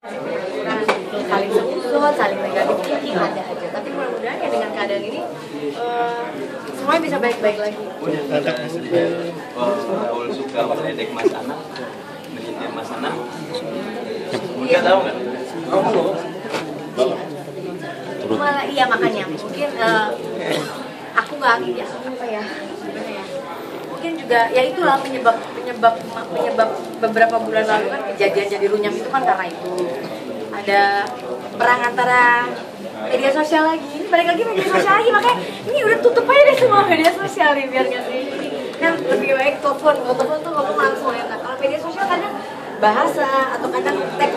saling semusuh, saling negatif thinking ada aja. Tapi mudah-mudahan ya dengan keadaan ini semuanya bisa baik-baik lagi. Raul suka meledek Mas Ana, menyitir Mas Ana. Bunda tahu nggak? Malah iya makanya mungkin aku nggak ya apa ya gimana ya, mungkin juga ya itulah penyebab beberapa bulan lalu kan kejadian jadi runyam itu kan karena itu ada perang antara media sosial lagi, balik lagi media sosial lagi, makanya ini udah tutup aja deh semua media sosial nih biar nggak sih kan lebih baik telepon tuh ngomong langsung enak. Kalau media sosial kadang bahasa atau kadang teks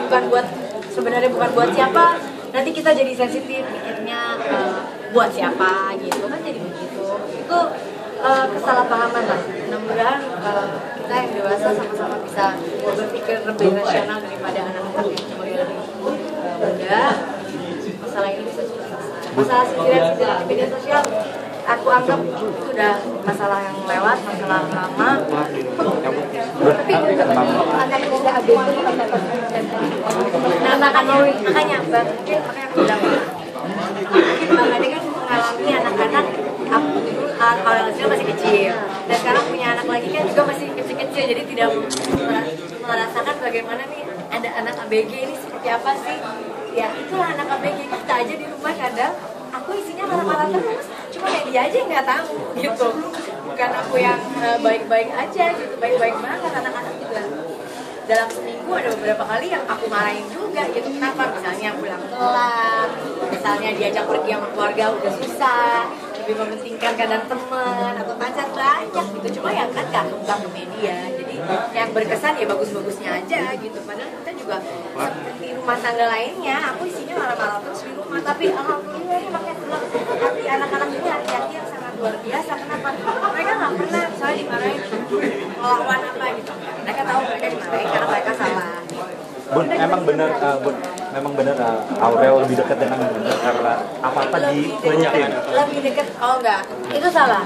sebenarnya bukan buat siapa, nanti kita jadi sensitif mikirnya buat siapa gitu kan, jadi begitu. Itu kesalahpahaman lah. Mudah-mudahan kita yang dewasa sama-sama bisa berpikir lebih rasional daripada anak-anak yang cuma lebih muda. Masalah ini bisa cepat selesai. Masalah sentilan di media sosial aku anggap itu udah masalah yang lewat, masalah lama. Tapi anak muda ABG nah makanya Bang, mungkin makanya aku bilang mungkin Bang Ade kan mengalami anak-anak kalau Azil masih kecil dan sekarang punya anak lagi kan juga masih kecil-kecil, jadi tidak merasakan bagaimana nih ada anak ABG ini seperti apa sih. Ya itulah anak ABG, kita aja di rumah kadang aku isinya marah-marah terus, cuma ya dia aja nggak tahu gitu, bukan aku yang baik-baik aja gitu, baik-baik banget. Anak-anak juga dalam seminggu ada beberapa kali yang aku marahin juga gitu. Kenapa? Misalnya pulang telat, misalnya diajak pergi sama keluarga udah susah, lebih mementingkan kadang teman atau pacar banyak gitu. Cuma ya kan gak kembang ke media, jadi yang berkesan ya bagus-bagusnya aja gitu. Padahal kita juga seperti rumah tangga lainnya, aku isinya marah-marah terus di rumah, tapi alhamdulillah ya makanya hati anak-anak ini hati-hati yang sangat luar biasa. Kenapa? Mereka gak pernah misalnya dimarahin melawan apa gitu, mereka tahu mereka dimarahin karena mereka salah. Bun, memang benar Aurel lebih dekat dengan Bunda karena apa-apa di lebih dekat. Oh enggak, itu salah.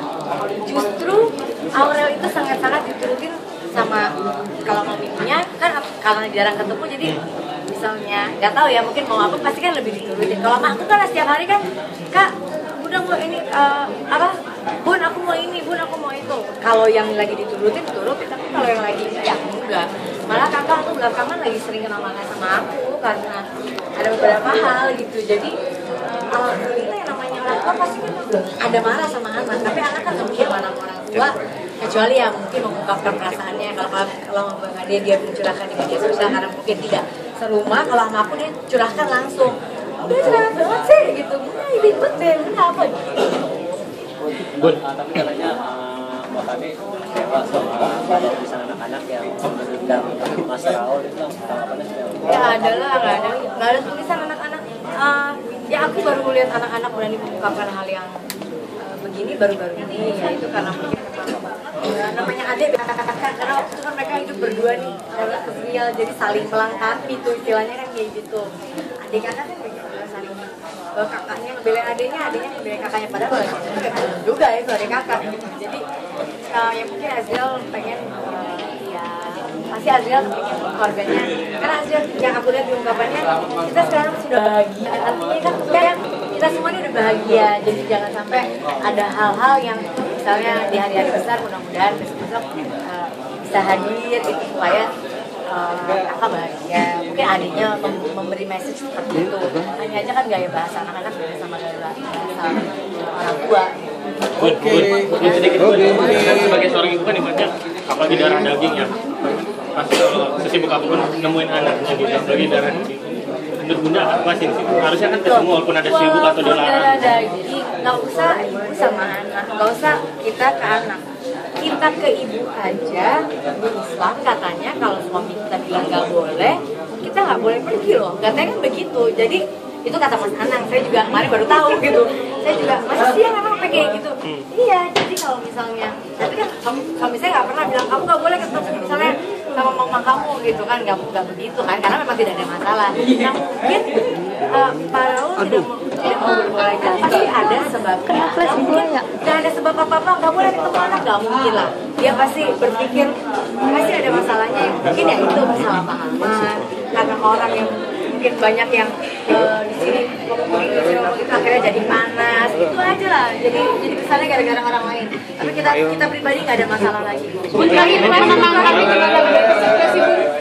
Justru Aurel itu sangat-sangat diturutin sama, kalau maminya kan karena jarang ketemu jadi misalnya nggak tahu ya, mungkin mau apa pasti kan lebih diturutin. Kalau sama aku kan setiap hari kan, Kak udah mau ini apa, Bun aku mau ini, Bun aku mau itu. Kalau yang lagi diturutin, tapi kalau yang lagi ya enggak. Malah kakak tuh belakangan lagi sering kenal-kenal sama aku karena ada beberapa hal gitu. Jadi alhamdulillah yang namanya orang tua pasti kan ada marah sama anak, tapi anak kan nggak mungkin marah sama orang tua kecuali ya mungkin mengungkapkan perasaannya. Kalau Bang Ade dia mencurahkan di media sosial karena mungkin tidak serumah. Kalau sama aku dia curahkan langsung, udah cerah banget sih gitu, udah ribet deh, udah apa gitu. Bun, tapi katanya Mbak Ade kecewa sama kalau misalnya anak-anak yang mengundang Mas Raul itu tanggapannya seperti apa? Ya ada lah, nggak ada tulisan anak-anak. Ya aku baru lihat anak-anak berani mengungkapkan hal yang begini baru-baru ini, ya itu karena mungkin namanya adik kakak, karena waktu itu kan mereka hidup berdua nih, real, jadi saling melengkapi tuh istilahnya kan kayak gitu. Adik kakak kan kayak gitu, saling kakaknya ngebelain adiknya ngebelain kakaknya, padahal juga itu adik kakak gitu. Jadi ya mungkin Azriel pengen ya masih Azriel pengen keluarganya, karena Azriel yang aku lihat di ungkapannya kita sekarang sudah bahagia, artinya kan kita semua ini udah bahagia. Jadi jangan sampai ada hal-hal yang misalnya di hari-hari besar, mudah-mudahan besok-besok bisa hadir gitu supaya kakak bahagia. Mungkin adiknya memberi message seperti itu. Hanya aja kan gaya bahasa anak-anak beda sama gaya bahasa orang tua. Bun, sedikit kan sebagai seorang ibu kan ibaratnya apalagi darah daging ya, pas sesibuk apapun nemuin anaknya gitu, apalagi darah daging. Menurut Bunda apa sih? Harusnya kan ketemu walaupun ada sibuk atau dilarang. Darah daging, nggak usah ibu sama anak, nggak usah kita ke anak, kita ke ibu aja. Di Islam katanya kalau suami kita bilang nggak boleh, kita nggak boleh pergi loh, katanya kan begitu. Jadi itu kata Mas Anang, saya juga kemarin baru tahu gitu. Saya juga masih siang emang kayak gitu. Iya, jadi kalau misalnya, tapi kan suami saya nggak pernah bilang kamu nggak boleh ketemu misalnya sama mama kamu gitu kan, nggak begitu kan, karena memang tidak ada masalah. Nah mungkin Pak Raul tidak mau berboleh jalan, pasti ada sebabnya. Mungkin tidak ada sebab apa-apa nggak boleh ketemu anak, nggak mungkin lah. Dia pasti berpikir pasti ada masalahnya. Mungkin ya itu masalah pahaman karena orang yang mungkin banyak yang di sini ngomong itu akhirnya jadi panas, itu aja lah. Jadi kesannya gara-gara orang lain. Tapi kita pribadi nggak ada masalah lagi. Terakhir, menenangkan